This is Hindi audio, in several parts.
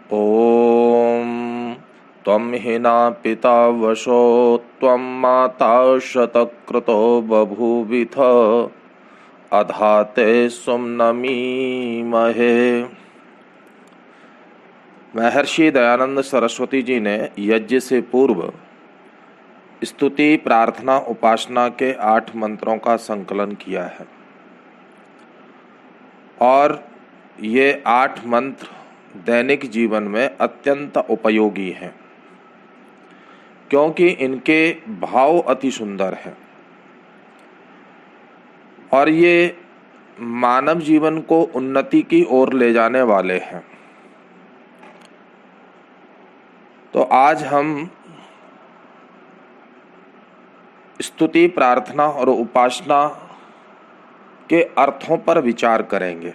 ॐ त्वं हिना पिता वशो त्वं माता शतक्रतो बभूविथ अधाते सुम्नमीमहे। महर्षि दयानंद सरस्वती जी ने यज्ञ से पूर्व स्तुति, प्रार्थना, उपासना के 8 मंत्रों का संकलन किया है और ये 8 मंत्र दैनिक जीवन में अत्यंत उपयोगी हैं क्योंकि इनके भाव अति सुंदर हैं और ये मानव जीवन को उन्नति की ओर ले जाने वाले हैं। तो आज हम स्तुति, प्रार्थना और उपासना के अर्थों पर विचार करेंगे।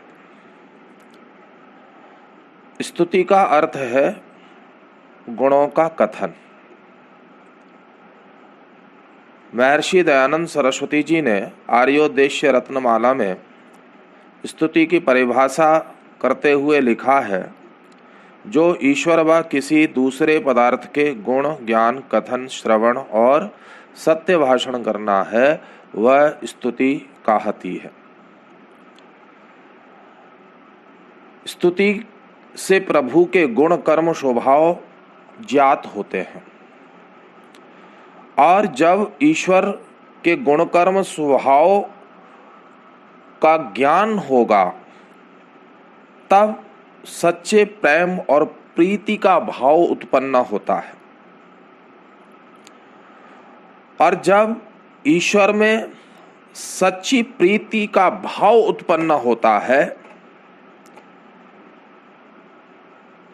स्तुति का अर्थ है गुणों का कथन। महर्षि दयानंद सरस्वती जी ने आर्योदेश्य रत्नमाला में स्तुति की परिभाषा करते हुए लिखा है, जो ईश्वर व किसी दूसरे पदार्थ के गुण, ज्ञान, कथन, श्रवण और सत्य भाषण करना है वह स्तुति कहती है। स्तुति से प्रभु के गुण, कर्म, स्वभाव ज्ञात होते हैं और जब ईश्वर के गुण, कर्म, स्वभाव का ज्ञान होगा तब सच्चे प्रेम और प्रीति का भाव उत्पन्न होता है और जब ईश्वर में सच्ची प्रीति का भाव उत्पन्न होता है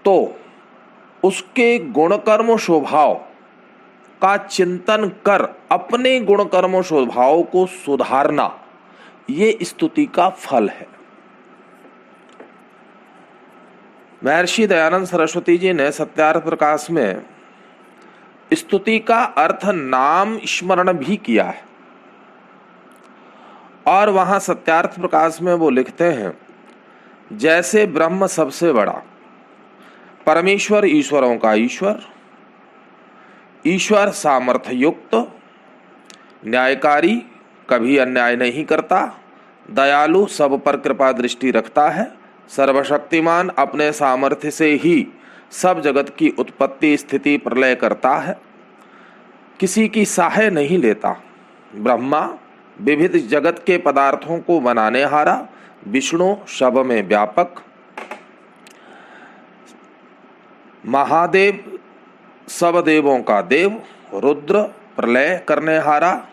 तो उसके गुण, कर्म, स्वभाव का चिंतन कर अपने गुण, कर्म, स्वभाव को सुधारना ये स्तुति का फल है। महर्षि दयानंद सरस्वती जी ने सत्यार्थ प्रकाश में स्तुति का अर्थ नाम स्मरण भी किया है और वहां सत्यार्थ प्रकाश में वो लिखते हैं, जैसे ब्रह्म सबसे बड़ा, परमेश्वर ईश्वरों का ईश्वर, ईश्वर सामर्थ्य युक्त, न्यायकारी, कभी अन्याय नहीं करता, दयालु, सब पर कृपा दृष्टि रखता है, सर्वशक्तिमान, अपने सामर्थ्य से ही सब जगत की उत्पत्ति, स्थिति, प्रलय करता है, किसी की सहाय नहीं लेता, ब्रह्मा, विविध जगत के पदार्थों को बनाने हारा, विष्णु, सब में व्यापक, महादेव, सब देवों का देव, रुद्र, प्रलय करने हारा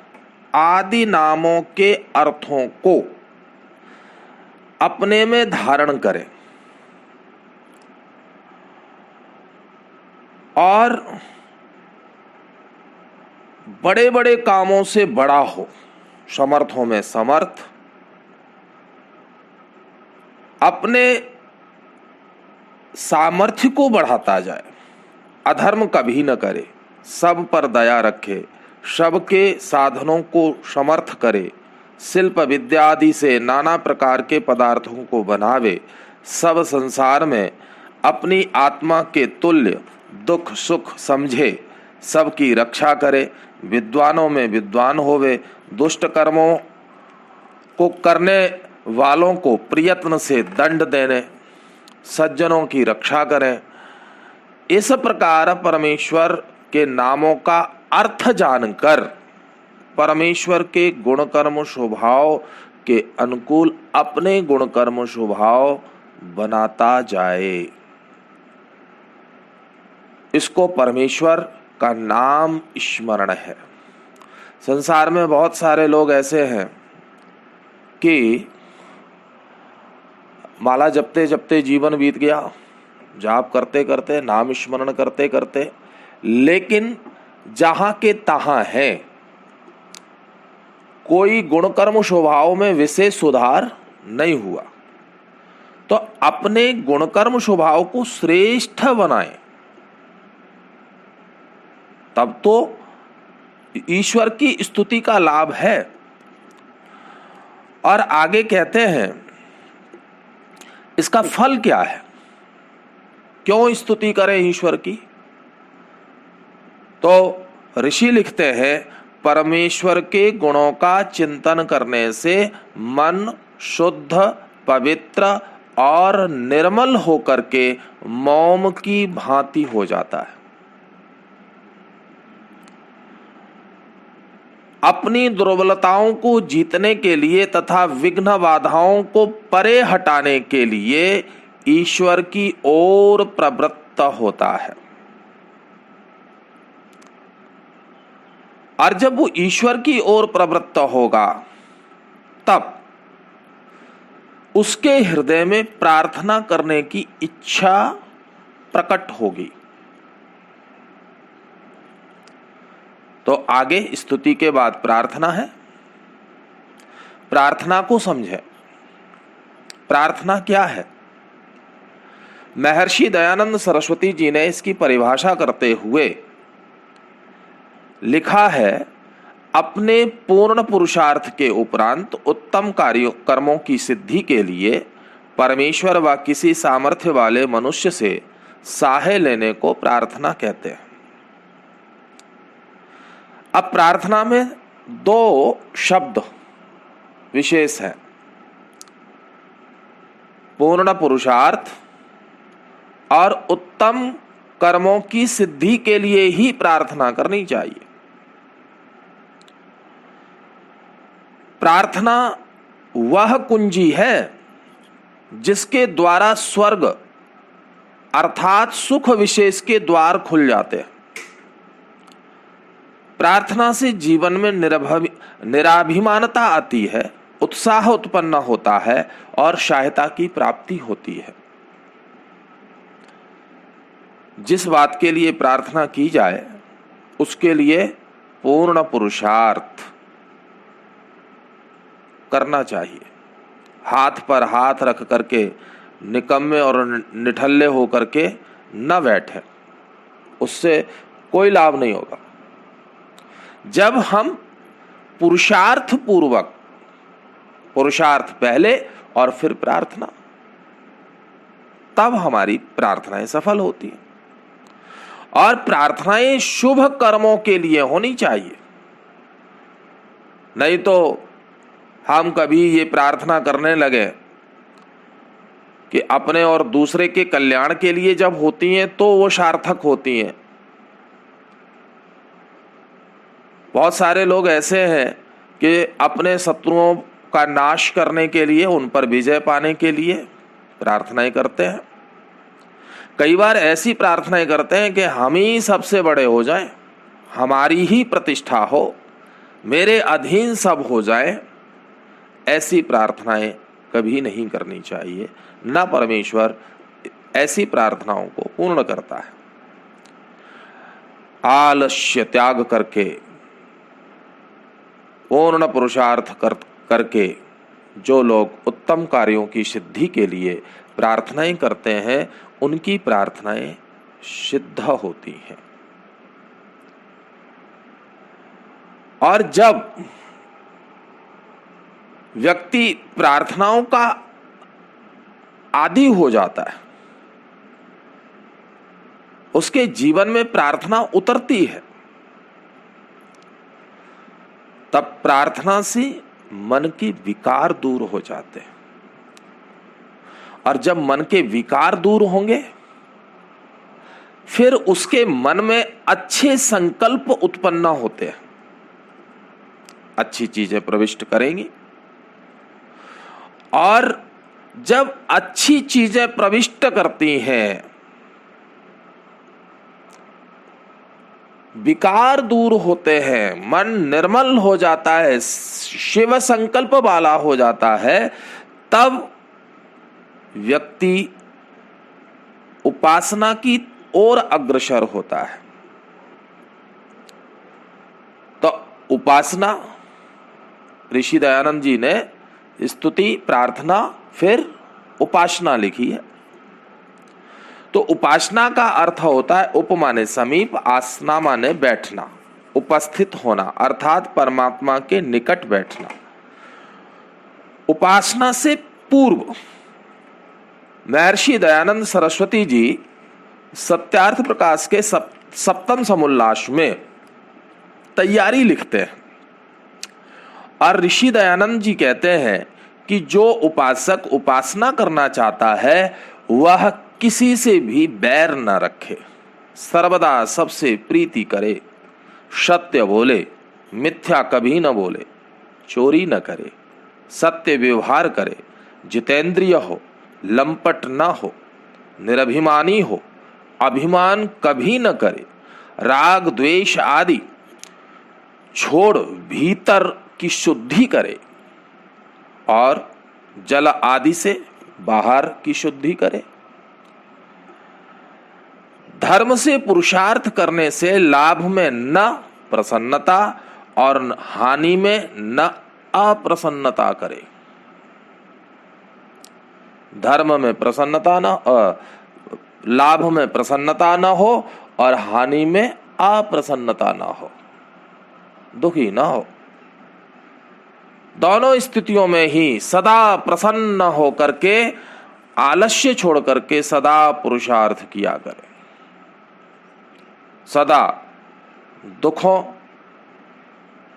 आदि नामों के अर्थों को अपने में धारण करें और बड़े बड़े कामों से बड़ा हो, समर्थों में समर्थ, अपने सामर्थ्य को बढ़ाता जाए, अधर्म कभी न करे, सब पर दया रखे, सबके साधनों को समर्थ करे, शिल्प विद्या आदि से नाना प्रकार के पदार्थों को बनावे, सब संसार में अपनी आत्मा के तुल्य दुख सुख समझे, सबकी रक्षा करे, विद्वानों में विद्वान होवे, दुष्ट कर्मों को करने वालों को प्रयत्न से दंड देने, सज्जनों की रक्षा करें। इस प्रकार परमेश्वर के नामों का अर्थ जानकर परमेश्वर के गुण, कर्म, स्वभाव के अनुकूल अपने गुण, कर्म, स्वभाव बनाता जाए। इसको परमेश्वर का नाम स्मरण है। संसार में बहुत सारे लोग ऐसे हैं कि माला जपते जपते जीवन बीत गया, जाप करते करते, नाम स्मरण करते करते, लेकिन जहां के तहां है, कोई गुण, कर्म, स्वभाव में विशेष सुधार नहीं हुआ। तो अपने गुण, कर्म, स्वभाव को श्रेष्ठ बनाएं, तब तो ईश्वर की स्तुति का लाभ है। और आगे कहते हैं इसका फल क्या है। क्यों स्तुति करें ईश्वर की? तो ऋषि लिखते हैं, परमेश्वर के गुणों का चिंतन करने से मन शुद्ध, पवित्र और निर्मल होकर के मोम की भांति हो जाता है। अपनी दुर्बलताओं को जीतने के लिए तथा विघ्न बाधाओं को परे हटाने के लिए ईश्वर की ओर प्रवृत्त होता है। और जब वो ईश्वर की ओर प्रवृत्त होगा तब उसके हृदय में प्रार्थना करने की इच्छा प्रकट होगी। तो आगे स्तुति के बाद प्रार्थना है। प्रार्थना को समझे। प्रार्थना क्या है? महर्षि दयानंद सरस्वती जी ने इसकी परिभाषा करते हुए लिखा है, अपने पूर्ण पुरुषार्थ के उपरांत उत्तम कार्यों कर्मों की सिद्धि के लिए परमेश्वर व किसी सामर्थ्य वाले मनुष्य से सहाय लेने को प्रार्थना कहते हैं। अब प्रार्थना में दो शब्द विशेष हैं, पूर्ण पुरुषार्थ और उत्तम कर्मों की सिद्धि के लिए ही प्रार्थना करनी चाहिए। प्रार्थना वह कुंजी है जिसके द्वारा स्वर्ग अर्थात सुख विशेष के द्वार खुल जाते हैं। प्रार्थना से जीवन में निराभिमानता आती है, उत्साह उत्पन्न होता है और सहायता की प्राप्ति होती है। जिस बात के लिए प्रार्थना की जाए उसके लिए पूर्ण पुरुषार्थ करना चाहिए। हाथ पर हाथ रख करके निकम्मे और निठल्ले होकर के न बैठे, उससे कोई लाभ नहीं होगा। जब हम पुरुषार्थ पूर्वक, पुरुषार्थ पहले और फिर प्रार्थना, तब हमारी प्रार्थनाएं सफल होती हैं। और प्रार्थनाएं शुभ कर्मों के लिए होनी चाहिए। नहीं तो हम कभी ये प्रार्थना करने लगे कि अपने और दूसरे के कल्याण के लिए जब होती हैं तो वो सार्थक होती हैं। बहुत सारे लोग ऐसे हैं कि अपने शत्रुओं का नाश करने के लिए, उन पर विजय पाने के लिए प्रार्थनाएं करते हैं। कई बार ऐसी प्रार्थनाएं करते हैं कि हम ही सबसे बड़े हो जाएं, हमारी ही प्रतिष्ठा हो, मेरे अधीन सब हो जाए। ऐसी प्रार्थनाएं कभी नहीं करनी चाहिए। न परमेश्वर ऐसी प्रार्थनाओं को पूर्ण करता है। आलस्य त्याग करके, पूर्ण पुरुषार्थ करके जो लोग उत्तम कार्यों की सिद्धि के लिए प्रार्थनाएं करते हैं, उनकी प्रार्थनाएं सिद्ध होती हैं। और जब व्यक्ति प्रार्थनाओं का आदी हो जाता है, उसके जीवन में प्रार्थना उतरती है, तब प्रार्थना से मन के विकार दूर हो जाते हैं। और जब मन के विकार दूर होंगे, फिर उसके मन में अच्छे संकल्प उत्पन्न होते हैं, अच्छी चीजें प्रविष्ट करेंगी। और जब अच्छी चीजें प्रविष्ट करती हैं, विकार दूर होते हैं, मन निर्मल हो जाता है, शिव संकल्प वाला हो जाता है, तब व्यक्ति उपासना की ओर अग्रसर होता है। तो उपासना, ऋषि दयानंद जी ने स्तुति, प्रार्थना, फिर उपासना लिखी है। तो उपासना का अर्थ होता है उप माने समीप, आसना माने बैठना, उपस्थित होना, अर्थात परमात्मा के निकट बैठना। उपासना से पूर्व महर्षि दयानंद सरस्वती जी सत्यार्थ प्रकाश के सप्तम समुल्लास में तैयारी लिखते हैं और ऋषि दयानंद जी कहते हैं कि जो उपासक उपासना करना चाहता है वह किसी से भी बैर न रखे, सर्वदा सबसे प्रीति करे, सत्य बोले, मिथ्या कभी न बोले, चोरी न करे, सत्य व्यवहार करे, जितेंद्रिय हो, लंपट न हो, निरभिमानी हो, अभिमान कभी न करे, राग द्वेष आदि छोड़ भीतर की शुद्धि करे और जल आदि से बाहर की शुद्धि करे। धर्म से पुरुषार्थ करने से लाभ में न प्रसन्नता और हानि में न अप्रसन्नता करे। धर्म में प्रसन्नता न, लाभ में प्रसन्नता न हो और हानि में अप्रसन्नता न हो, दुखी न हो। दोनों स्थितियों में ही सदा प्रसन्न हो करके, आलस्य छोड़ करके सदा पुरुषार्थ किया करे, सदा दुखों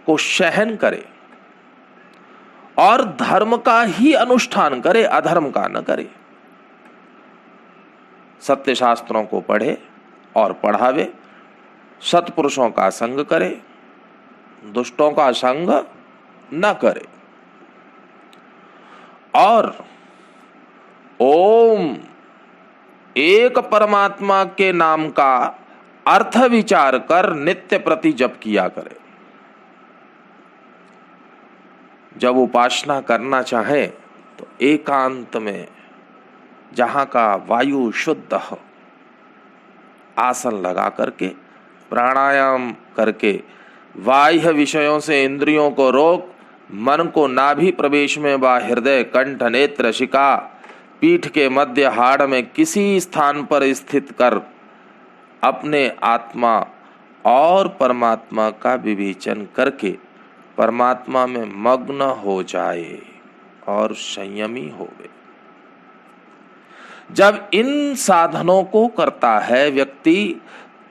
को सहन करे और धर्म का ही अनुष्ठान करे, अधर्म का न करे। सत्य शास्त्रों को पढ़े और पढ़ावे, सत्पुरुषों का संग करे, दुष्टों का संग न करे और ओम एक परमात्मा के नाम का अर्थ विचार कर नित्य प्रति जप किया करे। जब उपासना करना चाहे तो एकांत में, जहां का वायु शुद्ध हो, आसन लगा करके, प्राणायाम करके, बाह्य विषयों से इंद्रियों को रोक, मन को नाभि प्रवेश में व हृदय, कंठ, नेत्र, शिका, पीठ के मध्य हाड़ में किसी स्थान पर स्थित कर अपने आत्मा और परमात्मा का विवेचन करके परमात्मा में मग्न हो जाए और संयमी होवे। जब इन साधनों को करता है व्यक्ति,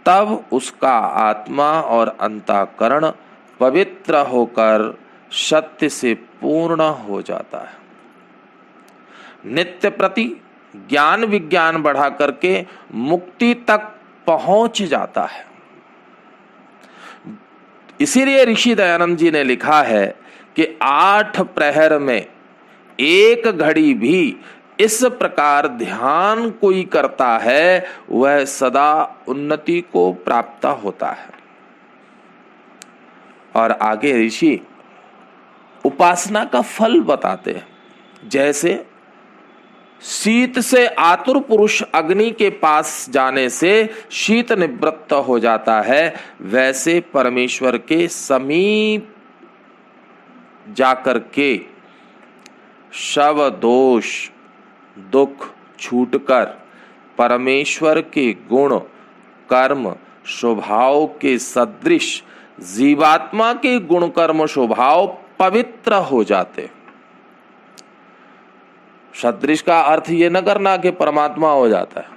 तब उसका आत्मा और अंतःकरण पवित्र होकर सत्य से पूर्ण हो जाता है। नित्य प्रति ज्ञान विज्ञान बढ़ा करके मुक्ति तक पहुंच जाता है। इसीलिए ऋषि दयानंद जी ने लिखा है कि 8 प्रहर में 1 घड़ी भी इस प्रकार ध्यान कोई करता है, वह सदा उन्नति को प्राप्त होता है। और आगे ऋषि उपासना का फल बताते हैं। जैसे शीत से आतुर पुरुष अग्नि के पास जाने से शीत निवृत्त हो जाता है, वैसे परमेश्वर के समीप जाकर के शव दोष दुख छूटकर परमेश्वर के गुण कर्म स्वभाव के सदृश जीवात्मा के गुण कर्म स्वभाव पवित्र हो जाते। सदृश का अर्थ ये न करना कि परमात्मा हो जाता है,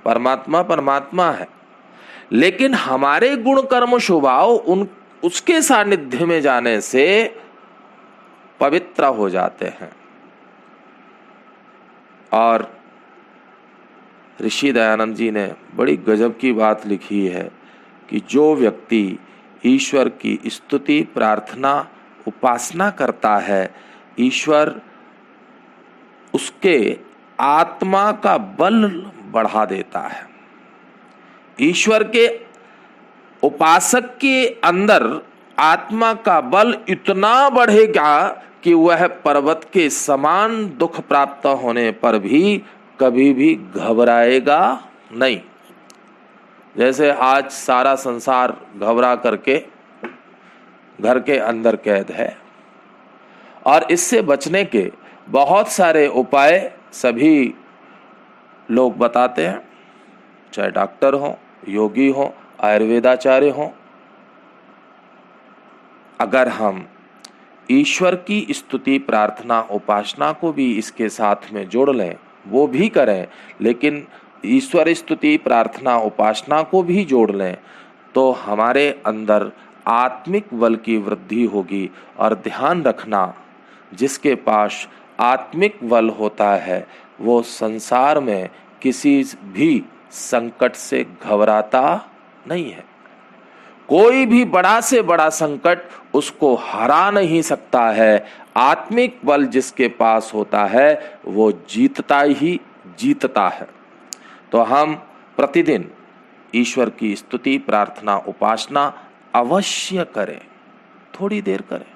परमात्मा परमात्मा है, लेकिन हमारे गुण कर्म स्वभाव उसके सानिध्य में जाने से पवित्र हो जाते हैं। और ऋषि दयानंद जी ने बड़ी गजब की बात लिखी है कि जो व्यक्ति ईश्वर की स्तुति प्रार्थना उपासना करता है, ईश्वर उसके आत्मा का बल बढ़ा देता है। ईश्वर के उपासक के अंदर आत्मा का बल इतना बढ़ेगा कि वह पर्वत के समान दुख प्राप्त होने पर भी कभी भी घबराएगा नहीं। जैसे आज सारा संसार घबरा करके घर के अंदर कैद है, और इससे बचने के बहुत सारे उपाय सभी लोग बताते हैं, चाहे डॉक्टर हो, योगी हो, आयुर्वेदाचार्य हो। अगर हम ईश्वर की स्तुति प्रार्थना उपासना को भी इसके साथ में जोड़ लें, वो भी करें, लेकिन ईश्वर स्तुति प्रार्थना उपासना को भी जोड़ लें तो हमारे अंदर आत्मिक बल की वृद्धि होगी। और ध्यान रखना, जिसके पास आत्मिक बल होता है वो संसार में किसी भी संकट से घबराता नहीं है। कोई भी बड़ा से बड़ा संकट उसको हरा नहीं सकता है। आत्मिक बल जिसके पास होता है वो जीतता ही जीतता है। तो हम प्रतिदिन ईश्वर की स्तुति प्रार्थना उपासना अवश्य करें, थोड़ी देर करें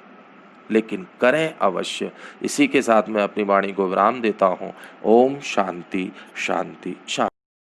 लेकिन करें अवश्य। इसी के साथ मैं अपनी वाणी को विराम देता हूँ। ओम शांति शांति शांति।